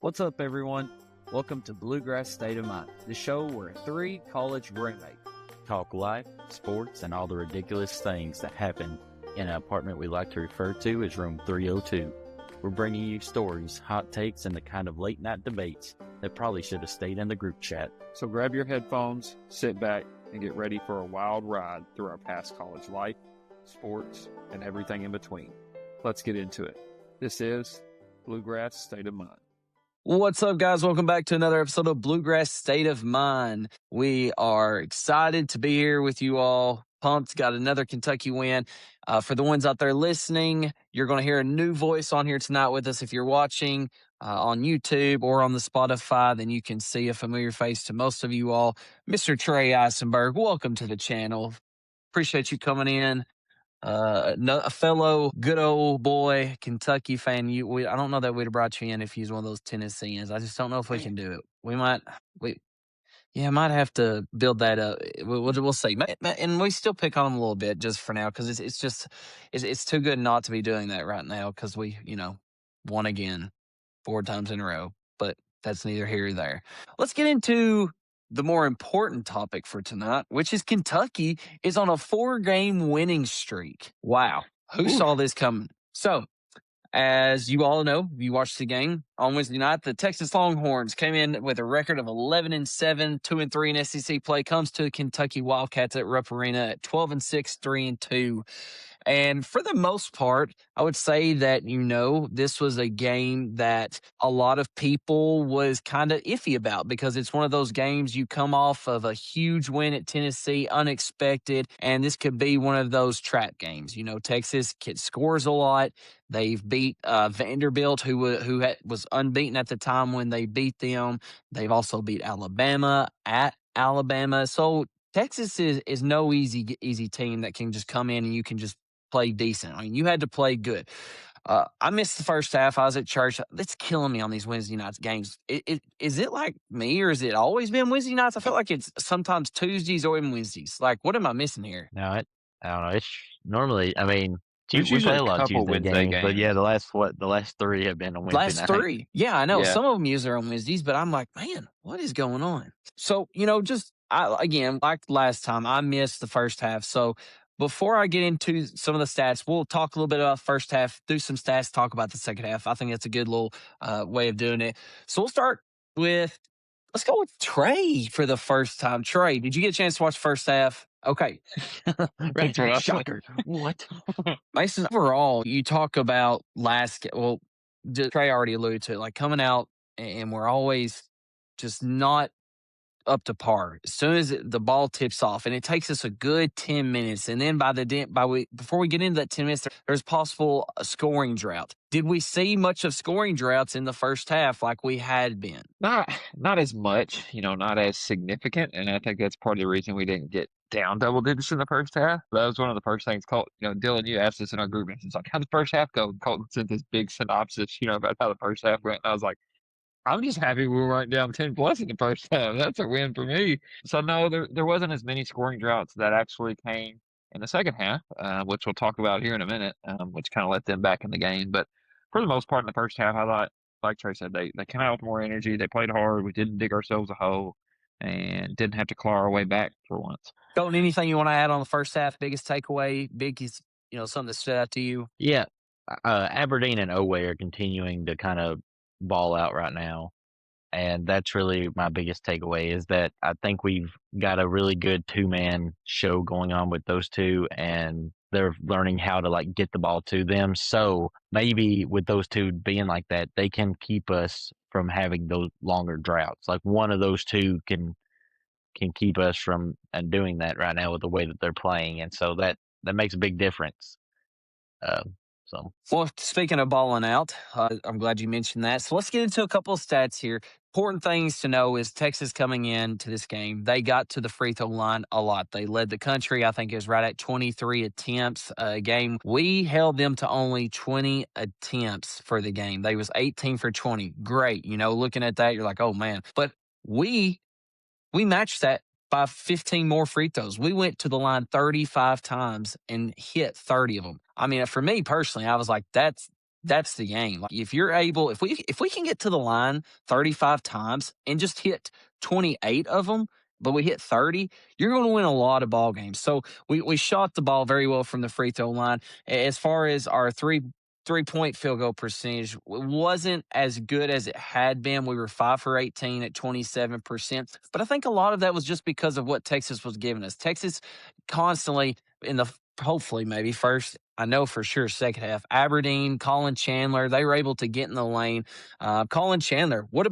What's up, everyone? Welcome to Bluegrass State of Mind, the show where three college roommates talk life, sports, and all the ridiculous things that happen in an apartment we like to refer to as Room 302. We're bringing you stories, hot takes, and the kind of late-night debates that probably should have stayed in the group chat. So grab your headphones, sit back, and get ready for a wild ride through our past college life, sports, and everything in between. Let's get into it. This is Bluegrass State of Mind. What's up, guys? Welcome back to another episode of Bluegrass State of Mind. We are excited to be here with you all. Pumped, got another Kentucky win. For the ones out there listening, you're going to hear a new voice on here tonight with us. If you're watching on YouTube or on the Spotify, then you can see a familiar face to most of you all. Mr. Trey Eisenberg, welcome to the channel. Appreciate you coming in. A fellow good old boy Kentucky fan. I don't know that we'd have brought you in if he's one of those Tennesseans. I just don't know if we can do it. Might have to build that up. We'll see. And we still pick on him a little bit just for now because it's too good not to be doing that right now because we won again 4 times in a row. But that's neither here nor there. Let's get into the more important topic for tonight, which is Kentucky is on a 4-game winning streak. Wow. Who saw this coming? So, as you all know, you watched the game on Wednesday night, the Texas Longhorns came in with a record of 11-7, 2-3 in SEC play, comes to the Kentucky Wildcats at Rupp Arena at 12-6, 3-2. And for the most part, I would say that, this was a game that a lot of people was kind of iffy about because it's one of those games you come off of a huge win at Tennessee, unexpected, and this could be one of those trap games. Texas scores a lot. They've beat Vanderbilt, who was unbeaten at the time when they beat them. They've also beat Alabama at Alabama. So Texas is no easy team that can just come in and you can just play decent. I mean, you had to play good. I missed the first half. I was at church. It's killing me on these Wednesday nights games. Is it like me, or has it always been Wednesday nights? I feel like it's sometimes Tuesdays or even Wednesdays. Like, what am I missing here? No, I don't know. It's normally, I mean, we usually play a a lot of couple Tuesday Wednesday games, but games. yeah, the last 3 have been on Wednesday Last night. 3. Yeah, I know. Yeah. Some of them usually are on Wednesdays, but I'm like, man, what is going on? So, again, like last time, I missed the first half. So before I get into some of the stats, we'll talk a little bit about the first half, do some stats, talk about the second half. I think that's a good little way of doing it. So we'll start with, let's go with Trey for the first time. Trey, did you get a chance to watch the first half? Okay. Right. Shocker. What? Mason, overall, you talk about Trey already alluded to it, like coming out and we're always just not up to par. As soon as the ball tips off, and it takes us a good 10 minutes, and then before we get into that 10 minutes, there's possible scoring drought. Did we see much of scoring droughts in the first half like we had been? Not as much, not as significant, and I think that's part of the reason we didn't get down double digits in the first half. That was one of the first things Dylan, you asked us in our group, it's like, how'd the first half go? Colton sent this big synopsis, about how the first half went, and I was like, I'm just happy we weren't down 10 plus in the first half. That's a win for me. So no, there wasn't as many scoring droughts that actually came in the second half, which we'll talk about here in a minute, which kind of let them back in the game. But for the most part in the first half, I thought, like Trey said, they came out with more energy. They played hard. We didn't dig ourselves a hole and didn't have to claw our way back for once. Colton, anything you want to add on the first half? Biggest takeaway, something that stood out to you? Yeah, Aberdeen and Oway are continuing to kind of ball out right now, and that's really my biggest takeaway is that I think we've got a really good 2-man show going on with those two, and they're learning how to get the ball to them. So maybe with those two being like that, they can keep us from having those longer droughts. Like one of those two can keep us from doing that right now with the way that they're playing, and so that makes a big difference. Well, speaking of balling out, I'm glad you mentioned that. So let's get into a couple of stats here. Important things to know is Texas coming into this game, they got to the free throw line a lot. They led the country. I think it was right at 23 attempts a game. We held them to only 20 attempts for the game. They was 18 for 20. Great. Looking at that, you're like, oh, man. But we matched that by 15 more free throws. We went to the line 35 times and hit 30 of them. I mean, for me personally, I was like, that's that's the game. Like if you're able, if we can get to the line 35 times and just hit 28 of them, but we hit 30, you're going to win a lot of ball games. So we shot the ball very well from the free throw line. As far as our three-point field goal percentage wasn't as good as it had been. We were 5 for 18 at 27%. But I think a lot of that was just because of what Texas was giving us. Texas constantly in the hopefully maybe first, I know for sure second half, Aberdeen, Colin Chandler, they were able to get in the lane. Colin Chandler, what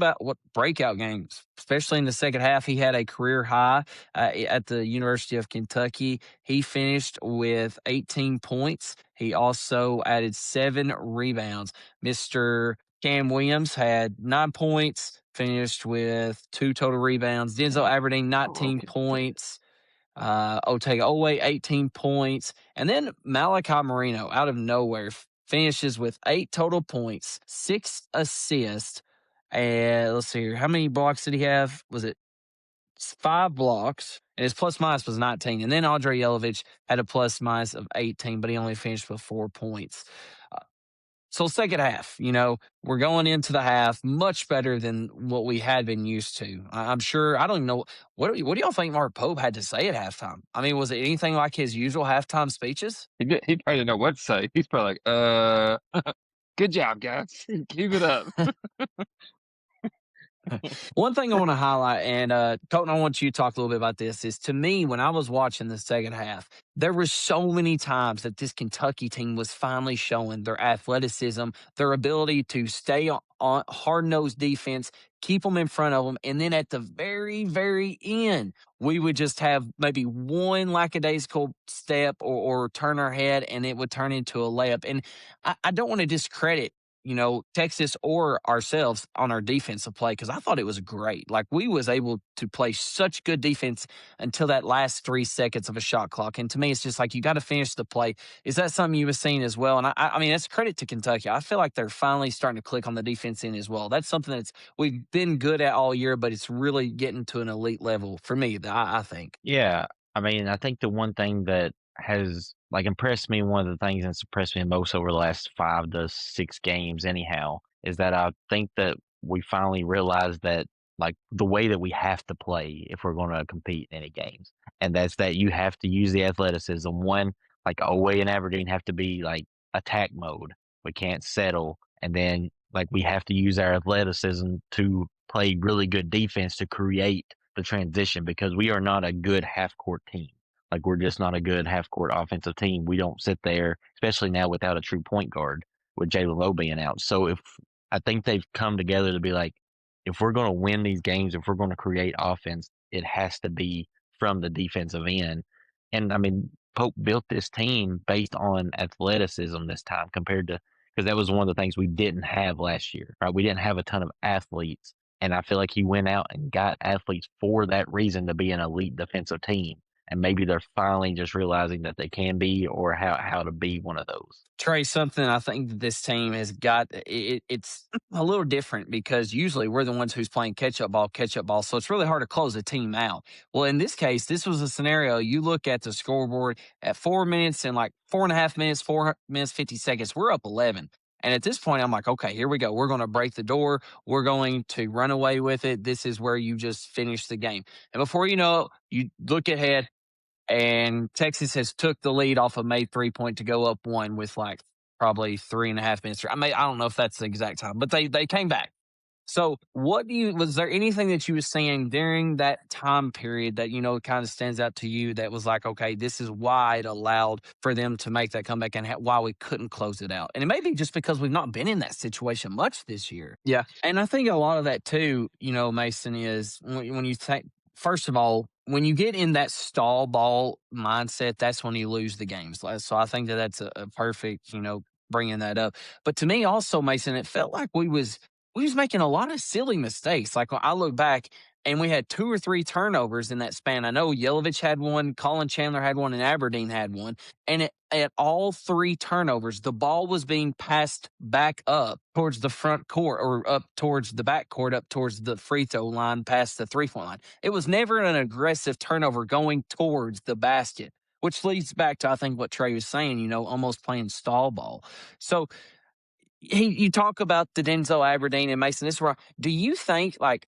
breakout games, especially in the second half. He had a career high at the University of Kentucky. He finished with 18 points. He also added 7 rebounds. Mr. Cam Williams had 9 points, finished with 2 total rebounds. Denzel Aberdeen, 19 points. Otega Owe, 18 points. And then Malachi Marino, out of nowhere, finishes with 8 total points, 6 assists. And let's see here. How many blocks did he have? Was it 5 blocks? And his plus minus was 19. And then Andre Yelovich had a plus minus of 18, but he only finished with 4 points. So second half, we're going into the half much better than what we had been used to. I'm sure. I don't even know what do y'all think Mark Pope had to say at halftime. I mean, was it anything like his usual halftime speeches? He probably didn't know what to say. He's probably like, good job, guys. Keep it up. One thing I want to highlight, and Colton, I want you to talk a little bit about this, is to me, when I was watching the second half, there were so many times that this Kentucky team was finally showing their athleticism, their ability to stay on hard-nosed defense, keep them in front of them, and then at the very, very end, we would just have maybe one lackadaisical step or turn our head, and it would turn into a layup. And I don't want to discredit Texas or ourselves on our defensive play because I thought it was great. Like we was able to play such good defense until that last 3 seconds of a shot clock. And to me, it's just like you got to finish the play. Is that something you were seeing as well? And I mean, that's credit to Kentucky. I feel like they're finally starting to click on the defense end as well. That's something we've been good at all year, but it's really getting to an elite level for me. I think. Yeah, I mean, I think the one thing that has impressed me, one of the things that's impressed me most over the last 5 to 6 games, anyhow, is that I think that we finally realized that the way that we have to play if we're going to compete in any games, and that's that you have to use the athleticism. One, Owe and Aberdeen have to be attack mode. We can't settle, and then we have to use our athleticism to play really good defense to create the transition because we are not a good half court team. We're just not a good half court offensive team. We don't sit there, especially now without a true point guard with Jalen Lowe being out. So I think they've come together to be if we're going to win these games, if we're going to create offense, it has to be from the defensive end. And I mean, Pope built this team based on athleticism this time compared to because that was one of the things we didn't have last year, right? We didn't have a ton of athletes. And I feel like he went out and got athletes for that reason to be an elite defensive team. And maybe they're finally just realizing that they can be or how to be one of those. Trey, something I think that this team has got, it's a little different because usually we're the ones who's playing catch-up ball. So it's really hard to close a team out. Well, in this case, this was a scenario. You look at the scoreboard at 4 minutes and 4.5 minutes, 4 minutes, 50 seconds, we're up 11. And at this point, I'm like, okay, here we go. We're going to break the door. We're going to run away with it. This is where you just finish the game. And before you know it, you look ahead, and Texas has took the lead off a made 3-point to go up 1 with probably 3.5 minutes. I don't know if that's the exact time, but they came back. So was there anything that you were seeing during that time period that, kind of stands out to you that was okay, this is why it allowed for them to make that comeback and why we couldn't close it out? And it may be just because we've not been in that situation much this year. Yeah. And I think a lot of that too, Mason, is when you think, first of all, when you get in that stall ball mindset, that's when you lose the games. So I think that's a perfect, bringing that up. But to me also, Mason, it felt like we was making a lot of silly mistakes. When I look back and we had 2 or 3 turnovers in that span. I know Yelovich had one, Colin Chandler had one, and Aberdeen had one. And at all 3 turnovers, the ball was being passed back up towards the front court or up towards the back court, up towards the free throw line, past the 3-point line. It was never an aggressive turnover going towards the basket, which leads back to, I think, what Trey was saying, almost playing stall ball. So, You talk about the Denzel Aberdeen and Mason. This is where do you think like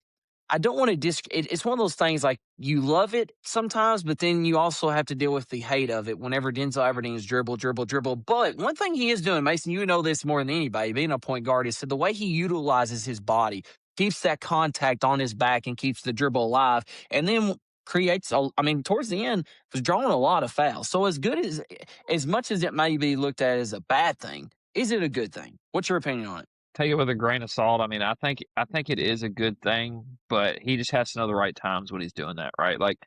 I don't want to it's one of those things like you love it sometimes, but then you also have to deal with the hate of it whenever Denzel Aberdeen is dribble, dribble, dribble. But one thing he is doing, Mason, you know this more than anybody, being a point guard, is the way he utilizes his body, keeps that contact on his back and keeps the dribble alive, and then creates I mean, towards the end was drawing a lot of fouls. So as much as it may be looked at as a bad thing, is it a good thing? What's your opinion on it? Take it with a grain of salt. I mean, I think it is a good thing, but he just has to know the right times when he's doing that, right? Like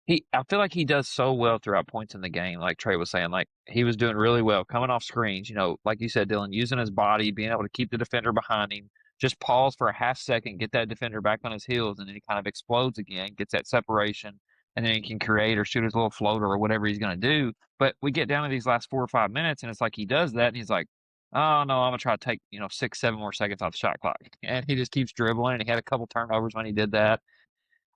I feel like he does so well throughout points in the game, like Trey was saying. Like he was doing really well coming off screens, like you said, Dylan, using his body, being able to keep the defender behind him, just pause for a half second, get that defender back on his heels, and then he kind of explodes again, gets that separation, and then he can create or shoot his little floater or whatever he's going to do. But we get down to these last 4 or 5 minutes, and it's like he does that, and he's like, oh no, I'm gonna try to take 6, 7 more seconds off the shot clock, and he just keeps dribbling. And he had a couple turnovers when he did that.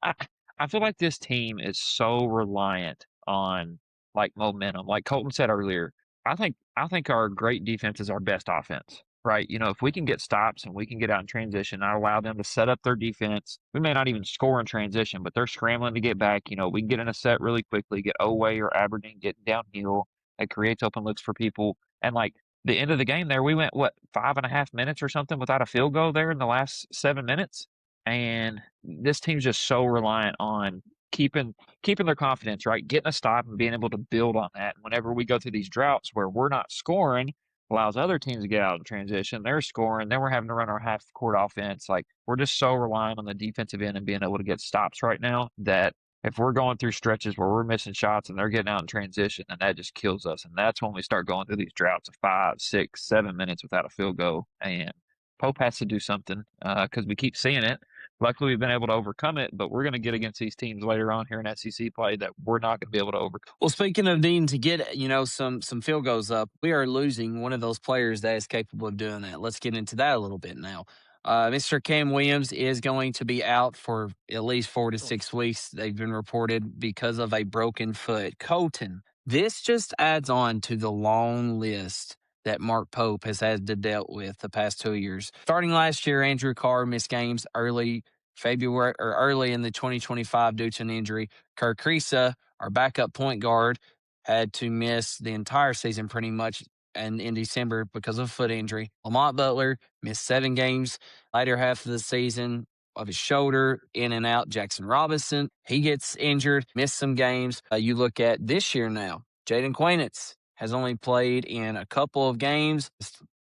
I I feel like this team is so reliant on, like, momentum. Like Colton said earlier, I think our great defense is our best offense, right? If we can get stops and we can get out in transition, not allow them to set up their defense, we may not even score in transition, but they're scrambling to get back. We can get in a set really quickly, get Oway or Aberdeen getting downhill. It creates open looks for people. And, like, the end of the game there, we went, what, 5.5 minutes or something without a field goal there in the last 7 minutes? And this team's just so reliant on keeping their confidence, right? Getting a stop and being able to build on that. And whenever we go through these droughts where we're not scoring, allows other teams to get out in transition. They're scoring. Then we're having to run our half court offense. Like we're just so reliant on the defensive end and being able to get stops right now that if we're going through stretches where we're missing shots and they're getting out in transition, then that just kills us. And that's when we start going through these droughts of 5, 6, 7 minutes without a field goal. And Pope has to do something because we keep seeing it. Luckily, we've been able to overcome it, but we're going to get against these teams later on here in SEC play that we're not going to be able to overcome. Well, speaking of needing to get some field goals up, we are losing one of those players that is capable of doing that. Let's get into that a little bit now. Mr. Cam Williams is going to be out for at least 4 to 6 weeks. They've been reported because of a broken foot. Colton, this just adds on to the long list that Mark Pope has had to dealt with the past 2 years. Starting last year, Andrew Carr missed games early February or early in the 2025 due to an injury. Kirk Krisa, our backup point guard, had to miss the entire season pretty much and in December because of a foot injury. Lamont Butler missed 7 games later half of the season of his shoulder, in and out. Jackson Robinson, he gets injured, missed some games. You look at this year now, Jaden Quainitz has only played in a couple of games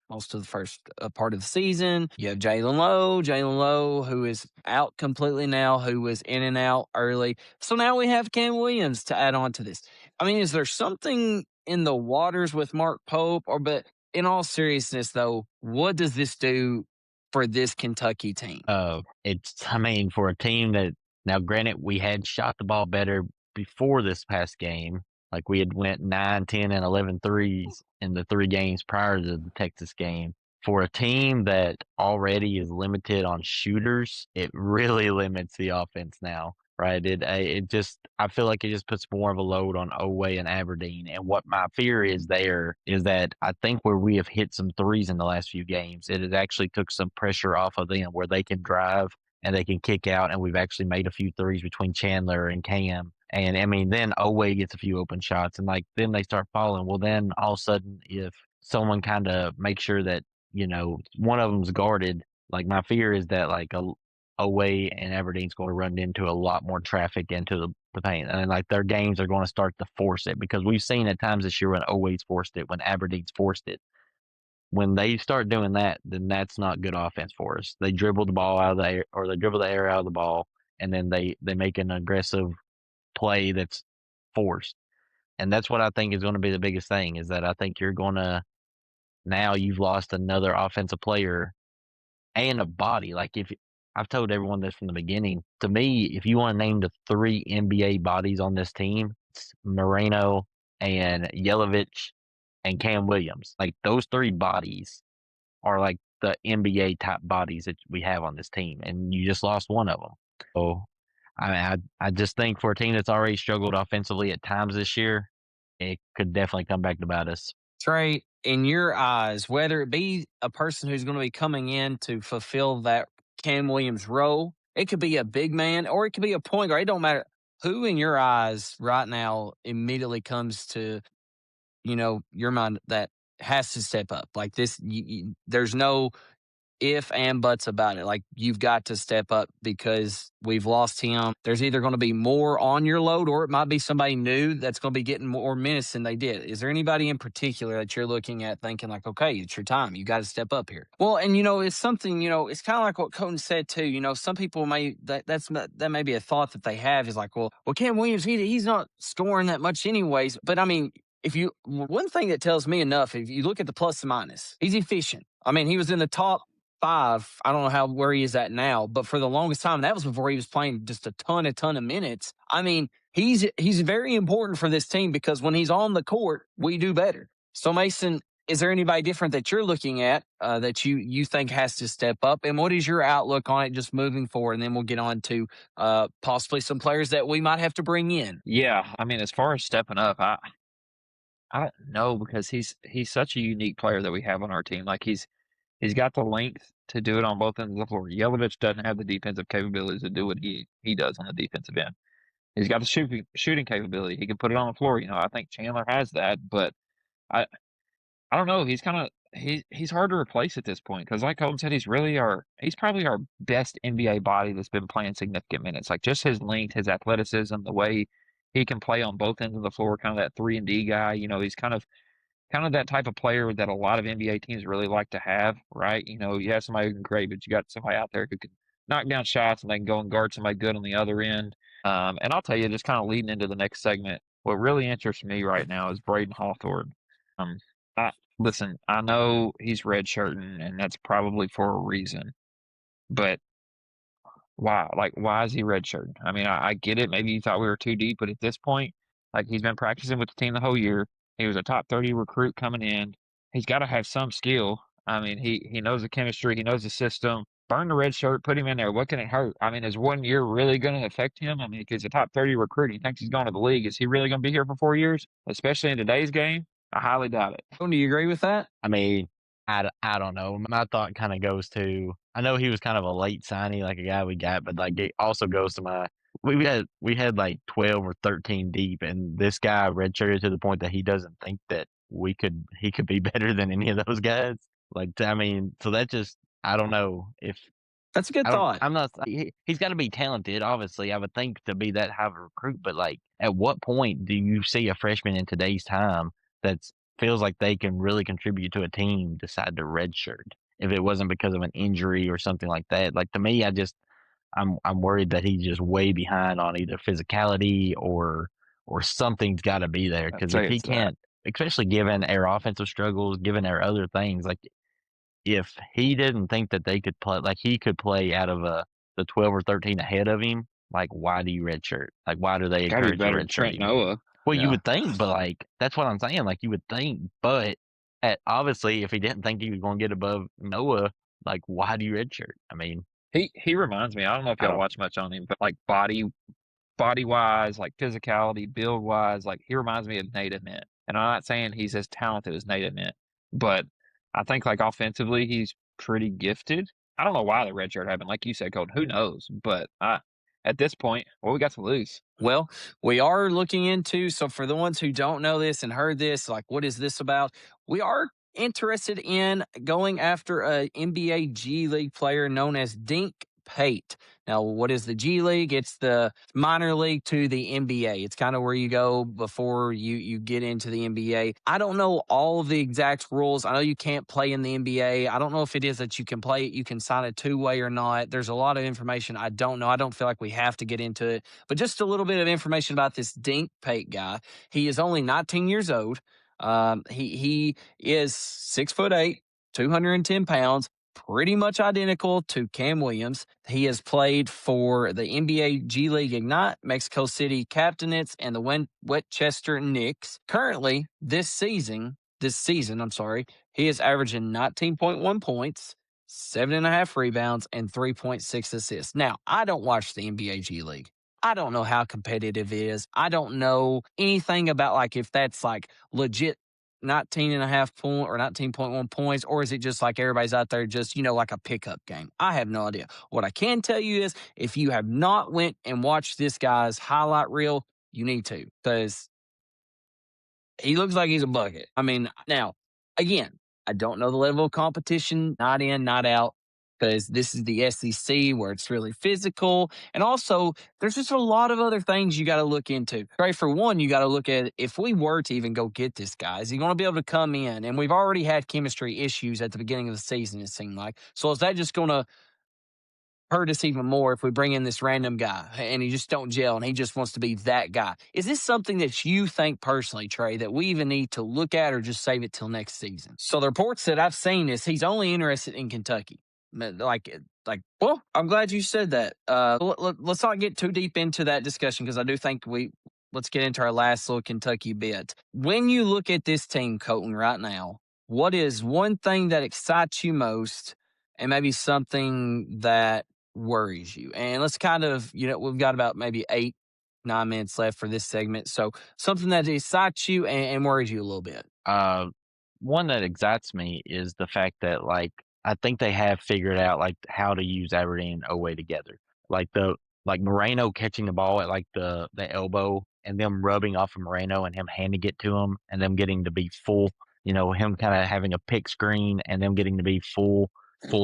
most of the first part of the season. You have Jalen Lowe, who is out completely now, who was in and out early. So now we have Cam Williams to add on to this. I mean, is there something in the waters with Mark Pope? But in all seriousness, though, what does this do for this Kentucky team? I mean, for a team that now, granted, we had shot the ball better before this past game. Like we had went 9, 10, and 11 threes in the 3 games prior to the Texas game. For a team that already is limited on shooters, it really limits the offense now, right? I feel like it just puts more of a load on Oway and Aberdeen. And what my fear is there is that I think where we have hit some threes in the last few games, it has actually took some pressure off of them where they can drive and they can kick out. And we've actually made a few threes between Chandler and Cam. And I mean, then Oway gets a few open shots, and like then they start falling. Well, then all of a sudden, if someone kind of makes sure that one of them's guarded, like my fear is that like Oway and Aberdeen's going to run into a lot more traffic into the paint, and like their games are going to start to force it because we've seen at times this year when Oway's forced it, when Aberdeen's forced it. When they start doing that, then that's not good offense for us. They dribble the ball out of the air, or they dribble the air out of the ball, and then they make an aggressive play that's forced. And that's what I think is going to be the biggest thing is that I think now you've lost another offensive player and a body. Like if I've told everyone this from the beginning, to me, if you want to name the 3 NBA bodies on this team, it's Moreno and Yelovich and Cam Williams. Like those 3 bodies are like the NBA type bodies that we have on this team. And you just lost one of them. So I just think for a team that's already struggled offensively at times this year, it could definitely come back to bite us. Trey, in your eyes, whether it be a person who's going to be coming in to fulfill that Cam Williams role, it could be a big man or it could be a point guard. It don't matter who in your eyes right now immediately comes to, your mind that has to step up. Like this, there's no if and buts about it. Like you've got to step up because we've lost him. There's either going to be more on your load or it might be somebody new that's going to be getting more minutes than they did. Is there anybody in particular that you're looking at thinking like, okay, it's your time. You got to step up here. Well, and it's something, it's kind of like what Colton said too. Some people that may be a thought that they have is like, well, Cam Williams, he's not scoring that much anyways. But I mean, one thing that tells me enough, if you look at the plus and minus, he's efficient. I mean, he was in the top 5. I don't know where he is at now, but for the longest time, that was before he was playing just a ton of minutes. I mean, he's very important for this team because when he's on the court, we do better. So Mason, is there anybody different that you're looking at that you think has to step up? And what is your outlook on it just moving forward? And then we'll get on to possibly some players that we might have to bring in. Yeah, I mean, as far as stepping up, I don't know because he's such a unique player that we have on our team. Like he's got the length to do it on both ends of the floor. Yelovich doesn't have the defensive capabilities to do what he does on the defensive end. He's got the shooting capability. He can put it on the floor. I think Chandler has that, but I don't know. He's kind of he's hard to replace at this point because, like Colton said, he's probably our best NBA body that's been playing significant minutes. Like just his length, his athleticism, the way he can play on both ends of the floor, kind of that 3-and-D guy. He's kind of that type of player that a lot of NBA teams really like to have, right? You have somebody who can create, but you got somebody out there who can knock down shots and they can go and guard somebody good on the other end. And I'll tell you, just kind of leading into the next segment, what really interests me right now is Braden Hawthorne. Listen, I know he's redshirting, and that's probably for a reason, but why? Like, why is he redshirting? I mean, I get it. Maybe you thought we were too deep, but at this point, like he's been practicing with the team the whole year. He was a top 30 recruit coming in. He's got to have some skill. I mean, he knows the chemistry. He knows the system. Burn the red shirt, put him in there. What can it hurt? I mean, is 1 year really going to affect him? I mean, because a top 30 recruit, he thinks he's going to the league. Is he really going to be here for 4 years? Especially in today's game? I highly doubt it. Do you agree with that? I mean, I don't know. My thought kind of goes to, I know he was kind of a late signing, like a guy we got, but like it also goes to we had like 12 or 13 deep, and this guy redshirted to the point that he doesn't think that he could be better than any of those guys. Like, I mean, so that just, I don't know if That's a good thought. I'm not. He's got to be talented, obviously. I would think to be that high of a recruit, but like, at what point do you see a freshman in today's time that feels like they can really contribute to a team decide to redshirt if it wasn't because of an injury or something like that? Like to me, I'm worried that he's just way behind on either physicality or something's got to be there because if he can't, especially given our offensive struggles, given our other things, like if he didn't think that they could play, like he could play out of the 12 or 13 ahead of him, like why do you redshirt? Like why do they Gotta be encourage better you than Trent redshirting? Noah. Well, Yeah. you would think, but like that's what I'm saying. Like you would think, but obviously, if he didn't think he was going to get above Noah, like why do you redshirt? I mean, He reminds me. I don't know if y'all watch much on him, but like body wise, like physicality, build wise, like he reminds me of Nate Ament. And I'm not saying he's as talented as Nate Ament, but I think like offensively he's pretty gifted. I don't know why the red shirt happened, like you said, Colton. Who knows? But at this point, what we got to lose? Well, we are looking into, so for the ones who don't know this and heard this, like what is this about? We are interested in going after a NBA G League player known as Dink Pate. Now, what is the G League? It's the minor league to the NBA. It's kind of where you go before you get into the NBA. I don't know all of the exact rules. I know you can't play in the NBA. I don't know if it is that you can play it, you can sign a two-way or not. There's a lot of information I don't know. I don't feel like we have to get into it. But just a little bit of information about this Dink Pate guy. He is only 19 years old. He is 6'8", 210 pounds, pretty much identical to Cam Williams. He has played for the NBA G League Ignite, Mexico City Captainets, and the Westchester Knicks. Currently, this season, he is averaging 19.1 points, 7.5 rebounds, and 3.6 assists. Now, I don't watch the NBA G League. I don't know how competitive it is. I don't know anything about like if that's like legit 19.5 point or 19.1 points, or is it just like everybody's out there just, like a pickup game? I have no idea. What I can tell you is if you have not went and watched this guy's highlight reel, you need to, because he looks like he's a bucket. I mean, now, again, I don't know the level of competition, night in, night out, because this is the SEC where it's really physical. And also, there's just a lot of other things you got to look into. Right. For one, you got to look at if we were to even go get this guy, is he going to be able to come in? And we've already had chemistry issues at the beginning of the season, it seemed like. So is that just going to hurt us even more if we bring in this random guy and he just don't gel and he just wants to be that guy? Is this something that you think personally, Trey, that we even need to look at or just save it till next season? So the reports that I've seen is he's only interested in Kentucky. Well, I'm glad you said that. Let's not get too deep into that discussion because I do think let's get into our last little Kentucky bit. When you look at this team, Colton, right now, what is one thing that excites you most and maybe something that worries you? And let's kind of, we've got about maybe 8-9 minutes left for this segment. So something that excites you and worries you a little bit. One that excites me is the fact that I think they have figured out how to use Aberdeen and Oway together. Like Moreno catching the ball at the elbow and them rubbing off of Moreno and him handing it to him and them getting to be full, him kind of having a pick screen and them getting to be full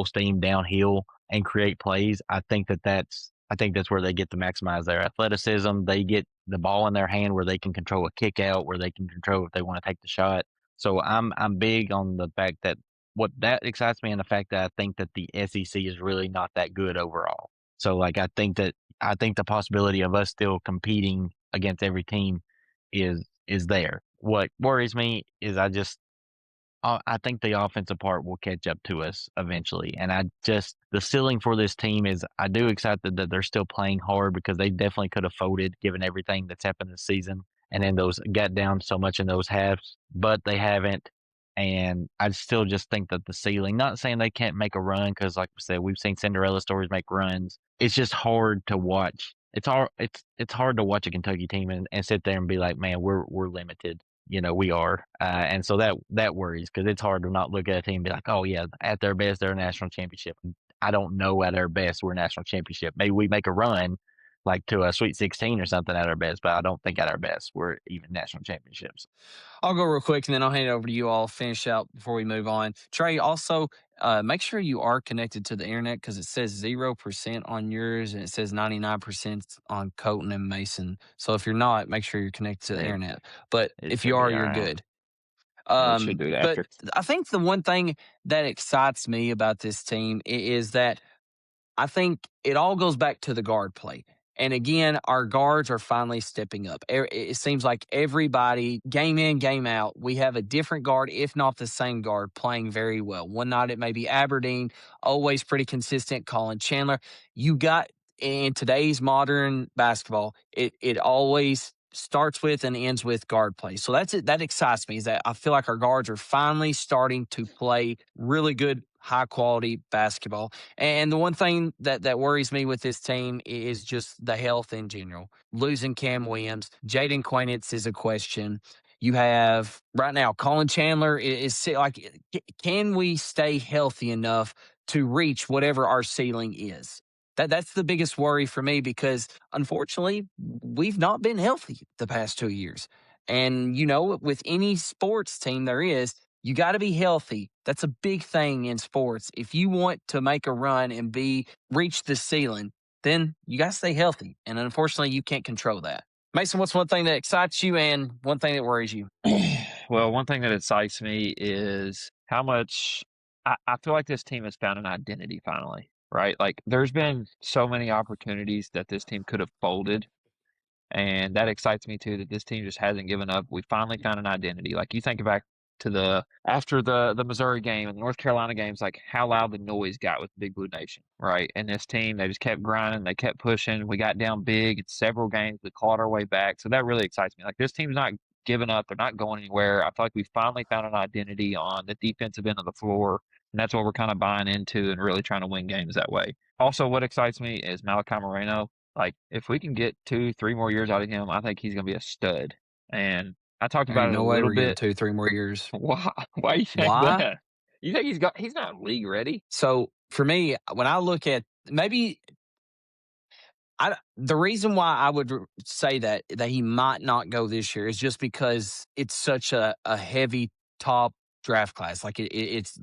steam downhill and create plays. I think that's where they get to maximize their athleticism. They get the ball in their hand where they can control a kick out, where they can control if they want to take the shot. So I'm big on the fact that what that excites me and the fact that I think that the SEC is really not that good overall. So I think the possibility of us still competing against every team is there. What worries me is I think the offensive part will catch up to us eventually. And the ceiling for this team is I do excited that they're still playing hard because they definitely could have folded given everything that's happened this season. And then those got down so much in those halves, but they haven't. And I still just think that the ceiling, not saying they can't make a run, because like we said, we've seen Cinderella stories make runs. It's just hard to watch. It's hard to watch a Kentucky team and sit there and be like, man, we're limited. We are. And so that worries because it's hard to not look at a team and be like, oh, yeah, at their best, they're a national championship. I don't know at our best we're a national championship. Maybe we make a run to a Sweet 16 or something at our best, but I don't think at our best we're even national championships. I'll go real quick and then I'll hand it over to you all, finish out before we move on. Trey, also make sure you are connected to the internet because it says 0% on yours and it says 99% on Colton and Mason. So if you're not, make sure you're connected to the internet. But if you are, you're good. We should do it after. But I think the one thing that excites me about this team is that I think it all goes back to the guard play. And again, our guards are finally stepping up. It seems like everybody, game in, game out, we have a different guard, if not the same guard, playing very well. One night it may be Aberdeen, always pretty consistent, Colin Chandler. You got in today's modern basketball, it always starts with and ends with guard play. So that's it. That excites me is that I feel like our guards are finally starting to play really good, high quality basketball. And the one thing that worries me with this team is just the health in general. Losing Cam Williams, Jaden Quainitz is a question. You have right now Colin Chandler is like, can we stay healthy enough to reach whatever our ceiling is? That's the biggest worry for me because unfortunately we've not been healthy the past 2 years. And with any sports team there is, you got to be healthy. That's a big thing in sports. If you want to make a run and reach the ceiling, then you got to stay healthy. And unfortunately, you can't control that. Mason, what's one thing that excites you and one thing that worries you? Well, one thing that excites me is how much I feel like this team has found an identity finally, right? Like there's been so many opportunities that this team could have folded. And that excites me too, that this team just hasn't given up. We finally found an identity. Like you think back to after the Missouri game and the North Carolina games, like how loud the noise got with Big Blue Nation, right? And this team, they just kept grinding, they kept pushing. We got down big in several games, we clawed our way back. So that really excites me. Like this team's not giving up, they're not going anywhere. I feel like we finally found an identity on the defensive end of the floor, and that's what we're kind of buying into and really trying to win games that way. Also, what excites me is Malachi Moreno. Like, if we can get 2-3 more years out of him, I think he's going to be a stud. And I talked There ain't about it a no way little we're getting bit. 2, 3 more years. Why? Why you think Why? that? You think he's not league ready? So for me, when I look at maybe the reason why I would say that he might not go this year is just because it's such a heavy top draft class. Like it's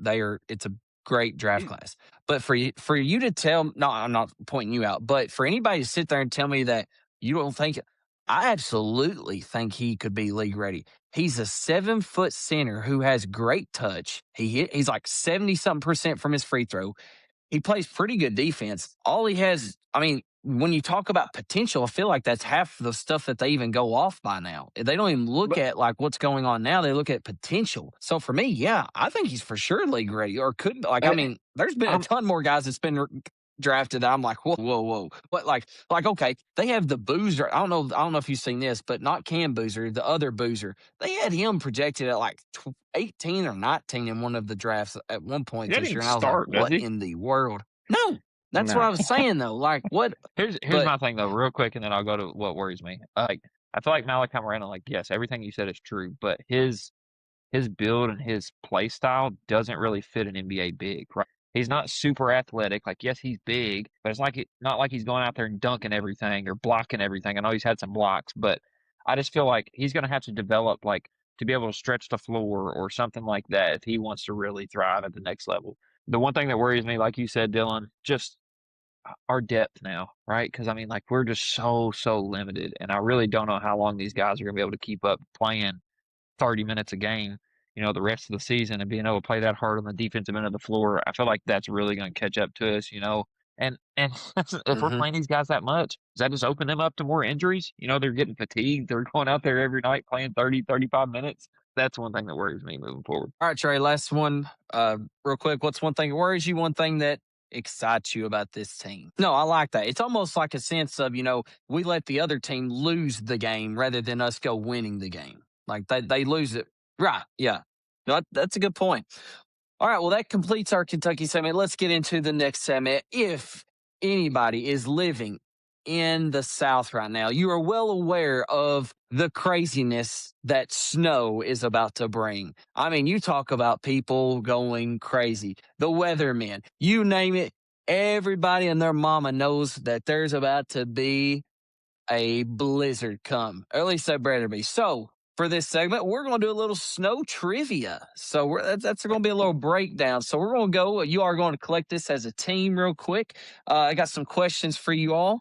a great draft He- class. But for you to tell, no, I'm not pointing you out, but for anybody to sit there and tell me that you don't think, I absolutely think he could be league ready. He's a 7-foot center who has great touch. He's like 70 something percent from his free throw. He plays pretty good defense. All he has, I mean, when you talk about potential, I feel like that's half the stuff that they even go off by now. They don't even look But at like what's going on now. They look at potential. So for me, yeah, I think he's for sure league ready or could like. I uh, mean, there's been a I'm ton more guys that's been drafted that I'm like, whoa, whoa, whoa. But like okay, they have the Boozer. I don't know if you've seen this, but not Cam Boozer, the other Boozer. They had him projected at like 18 or 19 in one of the drafts at one he point doesn't this even year, and I was like, start, does what he? in the world? No, that's what No. I was saying though. Like what? Here's But my thing though, real quick, and then I'll go to what worries me. Like I feel like Malachi Moreno, like yes, everything you said is true, but his build and his play style doesn't really fit an NBA big, right? He's not super athletic. Like, yes, he's big, but it's like not like he's going out there and dunking everything or blocking everything. I know he's had some blocks, but I just feel like he's going to have to develop like to be able to stretch the floor or something like that if he wants to really thrive at the next level. The one thing that worries me, like you said, Dylan, just our depth now, right? Because I mean, like we're just so limited, and I really don't know how long these guys are going to be able to keep up playing 30 minutes a game, the rest of the season and being able to play that hard on the defensive end of the floor. I feel like that's really going to catch up to us. And if we're mhm. playing these guys that much, does that just open them up to more injuries? They're getting fatigued. They're going out there every night playing 30, 35 minutes. That's one thing that worries me moving forward. All right, Trey. Last one, real quick. What's one thing that worries you? One thing that excites you about this team? No, I like that. It's almost like a sense of we let the other team lose the game rather than us go winning the game. Like they lose it, right? Yeah, no, that's a good point. All right, well, that completes our Kentucky segment. Let's get into the next segment. If anybody is living in the South right now, you are well aware of the craziness that snow is about to bring. I mean, you talk about people going crazy, the weathermen, you name it. Everybody and their mama knows that there's about to be a blizzard come, or at least that better be. So for this segment, we're going to do a little snow trivia. So that's going to be a little breakdown. So we're going to go. You are going to collect this as a team real quick. I got some questions for you all.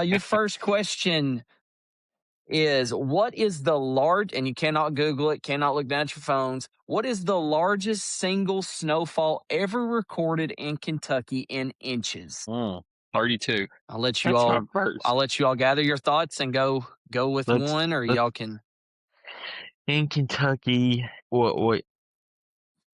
Your first question is, what is the large, and you cannot Google it, cannot look down at your phones. What is the largest single snowfall ever recorded in Kentucky in inches? 32. I'll let you That's my all I'll first. let you all gather your thoughts and go with Let's one, or let's y'all can in Kentucky. What?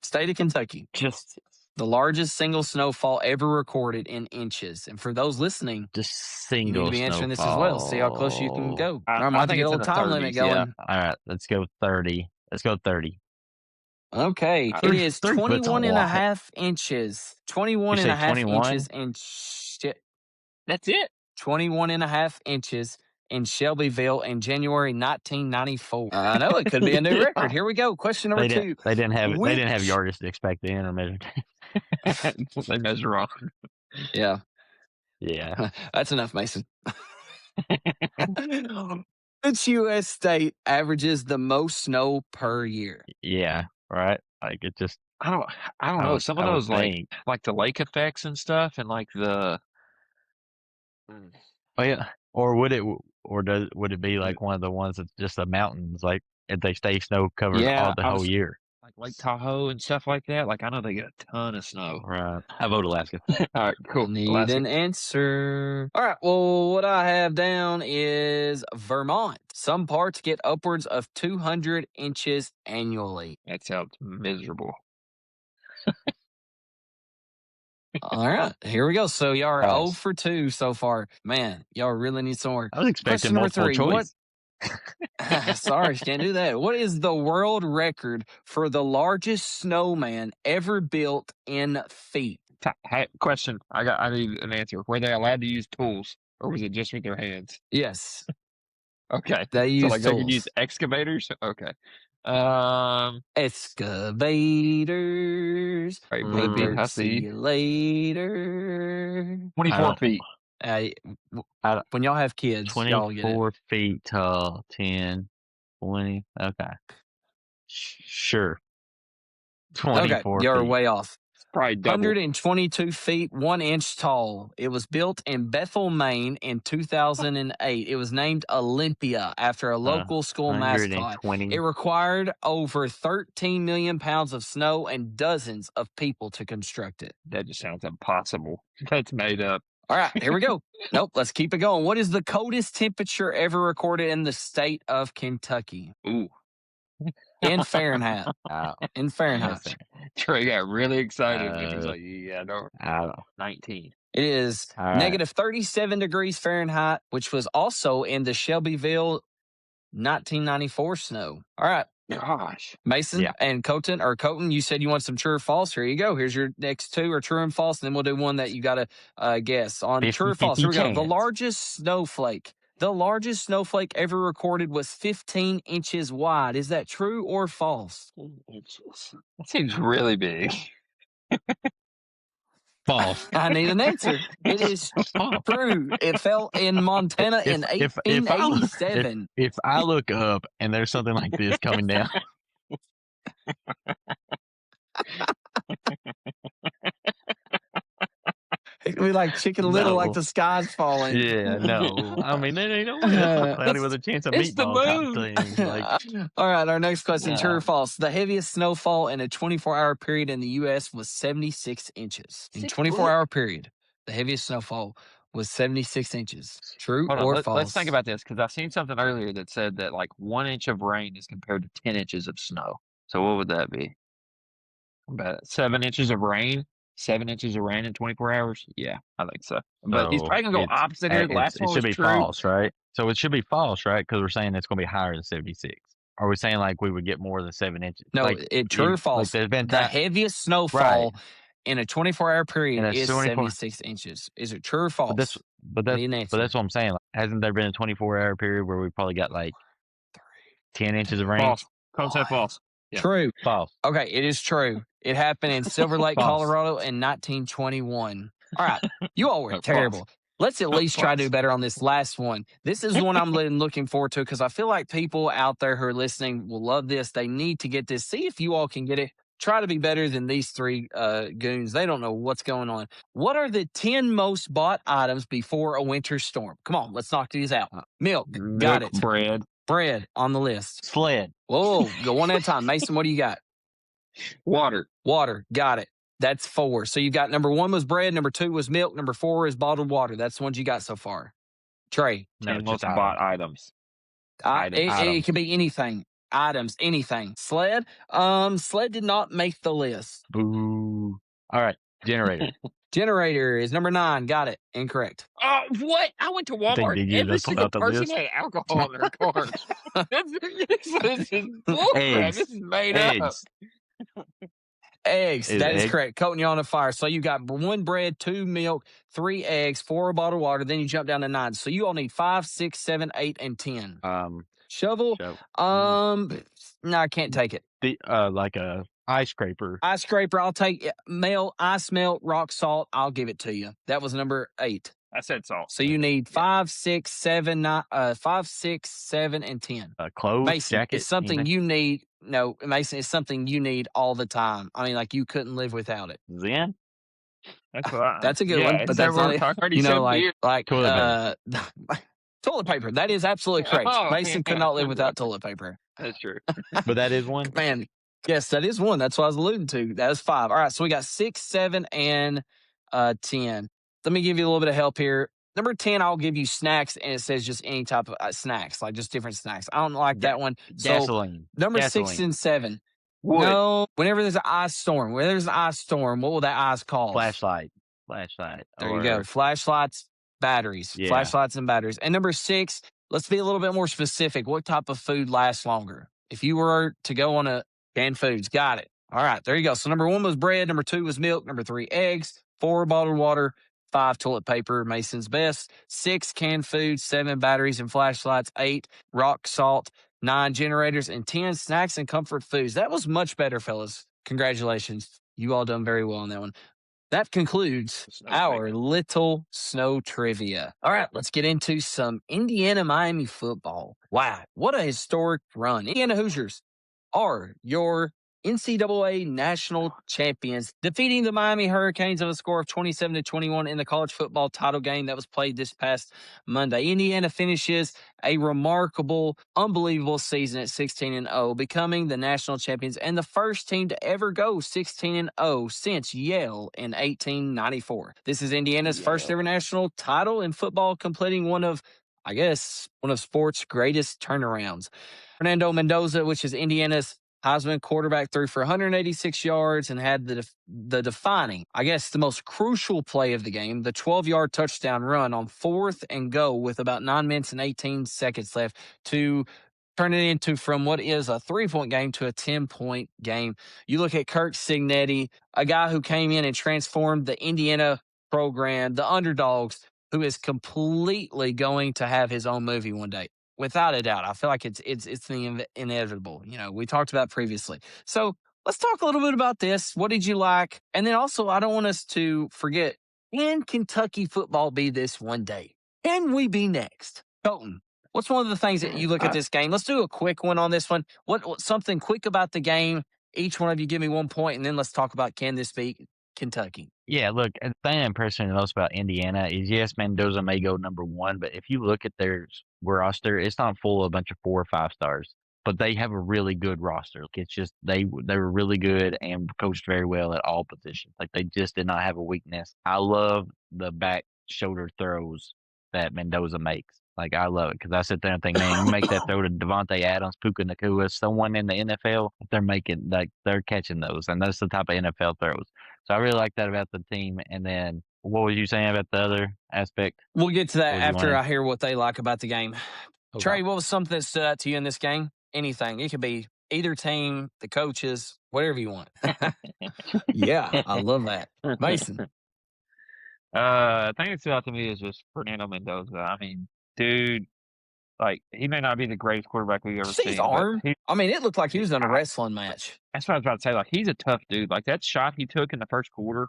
state of Kentucky. Just The largest single snowfall ever recorded in inches. And for those listening, just you need to single be answering this as well. See how close you can snowfall. go. I, I'm I about to think get a it's in little the time limit 30s. Yeah. going. All right, let's go 30. Let's go 30. Okay. It 30, is 30 foot's a 21 and a lot. half inches. You 21 and say a half 21? inches and shit. That's it. 21 and a half inches in Shelbyville in January 1994. I know it could be a new record. Here we go. Question number They didn't. 2. They didn't have. They didn't have Which yardsticks back then or measured. They measure wrong. Yeah, Yeah. that's enough, Mason. Which U.S. state averages the most snow per year? Yeah. Right. Like it just. I don't I don't I know. would. Some of I would those think. like the lake effects and stuff and like the Oh yeah. Or would it? Or would it be mm, like one of the ones that's just the mountains? Like if they stay snow covered yeah, all the I whole was year. like Lake Tahoe and stuff like that. Like I know they get a ton of snow. Right. I vote Alaska. All right, I cool. need Alaska. an answer. All right. Well, what I have down is Vermont. Some parts get upwards of 200 inches annually. That sounds miserable. All right. Here we go. So y'all are 0 Pass. for 2 so far. Man, y'all really need some more. I was expecting Question number multiple 3. What? choice. Sorry, can't do that. What is the world record for the largest snowman ever built in feet? Hey, question. I need an answer. Were they allowed to use tools or was it just with their hands? Yes. Okay. They So use like they could use tools. excavators? Okay. Excavators. Right, blue feet, Paper. I See see. you later. 24 feet. Uh, I don't- when y'all have kids, y'all get it. 24 feet tall, 10, 20. Okay. Sure. Okay, 24 you're feet. way off. It's probably double. 122 feet, 1 inch tall. It was built in Bethel, Maine in 2008. It was named Olympia after a local school mascot. 120. It required over 13 million pounds of snow and dozens of people to construct it. That just sounds impossible. That's made up. All right, here we go. Nope, let's keep it going. What is the coldest temperature ever recorded in the state of Kentucky? Ooh. In Fahrenheit. In Fahrenheit. Listen, Trey got really excited and he's like, yeah, no, I don't. 19. It is All right. negative 37 degrees Fahrenheit, which was also in the Shelbyville 1994 snow. All right, Gosh. Mason Yeah. and Colton, you said you want some true or false. Here you go. Here's your next two are true and false, and then we'll do one that you got to guess on. True or false. Here we go. The largest snowflake ever recorded was 15 inches wide. Is that true or false? That seems really big. False. I need an answer. It is true. It fell in Montana in 1887. If I look up and there's something like this coming down, It could be like Chicken Little, like No. the sky's falling. yeah, no. I mean, there ain't no way. That's cloudy with a chance of It's the meatball type moon. thing. Like, All right, our next question, true Nah. or false? The heaviest snowfall in a 24-hour period in the U.S. was 76 inches. In 24-hour period, the heaviest snowfall was 76 inches. True Hold or on, false? let's think about this because I've seen something earlier that said that like 1 inch of rain is compared to 10 inches of snow. So what would that be? About 7 inches of rain? 7 inches of rain in 24 hours? Yeah, I think so. But he's so probably going to go it's- opposite here. The last it one should was be true. false, right? So it should be false, right? Because we're saying it's going to be higher than 76. Are we saying like we would get more than 7 inches? No, like, true or false? Like there's been the heaviest snowfall in a 24-hour period In a is 24 76 inches. Is it true or false? But that's Need an answer. what I'm saying. Like, hasn't there been a 24-hour period where we probably got like 10 inches of rain? False. Come say false. Yeah. True. False. Okay, it is true. It happened in Silver Lake, False. Colorado in 1921. All right, you all were False. terrible. Let's at least try to do False. better on this last one. This is one I'm looking forward to because I feel like people out there who are listening will love this. They need to get this. See if you all can get it. Try to be better than these three goons. They don't know what's going on. What are the 10 most bought items before a winter storm? Come on, let's knock these out. Milk, got it. Bread. Bread on the list. Sled. Whoa, go one at a time. Mason, what do you got? Water. Water, got it. That's 4. So you got number 1 was bread, number 2 was milk, number 4 is bottled water. That's the ones you got so far. Trey. 10 most bought items. It could be anything. Items, anything. Sled. Sled did not make the list. Boo. All right. Generator. Generator is number 9. Got it. Incorrect. What? I went to Walmart. did you Every just pull single out the person list? had alcohol in their car. This is bullcrap. Eggs. This is made up. Eggs. Eggs. Is That is egg- correct. Colton, you're on the fire. So you got 1 bread, 2 milk, 3 eggs, 4 bottled water. Then you jump down to 9. So you all need 5, 6, 7, 8, and 10. Shovel. No, I can't take it. The like a ice scraper. Ice scraper, I'll take it. Ice melt, rock salt, I'll give it to you. That was number 8. I said salt. So you need 5, 6, 7, 9, 5, 6, 7, and 10. Clothes, Mason, jacket. it's something anything? you need. No, Mason, it's something you need all the time. I mean, like you couldn't live without it. Zen. That's what That's a good one, but that's not it. You know, like Toilet toilet paper. That is absolutely correct. Oh, Mason could not live without toilet paper. That's true. But that is one. Man, yes, that is one. That's what I was alluding to. That was 5. All right, so we got 6, 7, and 10. Let me give you a little bit of help here. Number 10, I'll give you snacks, and it says just any type of snacks, like just different snacks. I don't like that one. Gasoline. So number Gasoline. 6 and 7. Wood. No, whenever there's an ice storm, what will that ice cause? Flashlight. There you go. Flashlights, batteries. Yeah. Flashlights and batteries. And number 6, let's be a little bit more specific. What type of food lasts longer? If you were to go on a canned foods, got it. All right, there you go. So number 1 was bread. Number 2 was milk. Number 3, eggs. 4, bottled water. 5 toilet paper, Mason's Best, 6 canned food, 7 batteries and flashlights, 8 rock salt, 9 generators, and 10 snacks and comfort foods. That was much better, fellas. Congratulations. You all done very well on that one. That concludes Snow our trivia. little snow trivia. All right, let's get into some Indiana Miami football. Wow, what a historic run. Indiana Hoosiers are your NCAA national champions, defeating the Miami Hurricanes of a score of 27-21 in the college football title game that was played this past Monday. Indiana finishes a remarkable, unbelievable season at 16-0, becoming the national champions and the first team to ever go 16-0 since Yale in 1894. This is Indiana's first ever national title in football, completing one of sports' greatest turnarounds. Fernando Mendoza, which is Indiana's Heisman quarterback, threw for 186 yards and had the defining, the most crucial play of the game, the 12-yard touchdown run on 4th and go with about 9 minutes and 18 seconds left to turn it into from what is a 3-point game to a 10-point game. You look at Kirk Signetti, a guy who came in and transformed the Indiana program, the underdogs, who is completely going to have his own movie one day. Without a doubt. I feel like it's the inevitable. We talked about previously. So let's talk a little bit about this. What did you like? And then also, I don't want us to forget, can Kentucky football be this one day? Can we be next? Colton, what's one of the things that you look at this game? Let's do a quick one on this one. What something quick about the game? Each one of you give me 1 point, and then let's talk about, can this be Kentucky? Yeah, look, the thing that impressed me the most about Indiana is, yes, Mendoza may go number one, but if you look at their roster, it's not full of a bunch of 4 or 5 stars, but they have a really good roster. It's just they were really good and coached very well at all positions. Like, they just did not have a weakness. I love the back shoulder throws that Mendoza makes. Like, I love it because I sit there and think, man, you make that throw to Devontae Adams, Puka Nakua, someone in the NFL, they're catching those, and that's the type of NFL throws. So I really like that about the team. And then what was you saying about the other aspect? We'll get to that What was you after wanting? I hear what they like about the game. Okay. Trey, what was something that stood out to you in this game? Anything. It could be either team, the coaches, whatever you want. Yeah, I love that. Mason. The thing that stood out to me is just Fernando Mendoza. I mean, dude, like, he may not be the greatest quarterback we've ever See his seen, but arm? It looked like he was in a wrestling match. that's what I was about to say. Like, he's a tough dude. Like, that shot he took in the first quarter,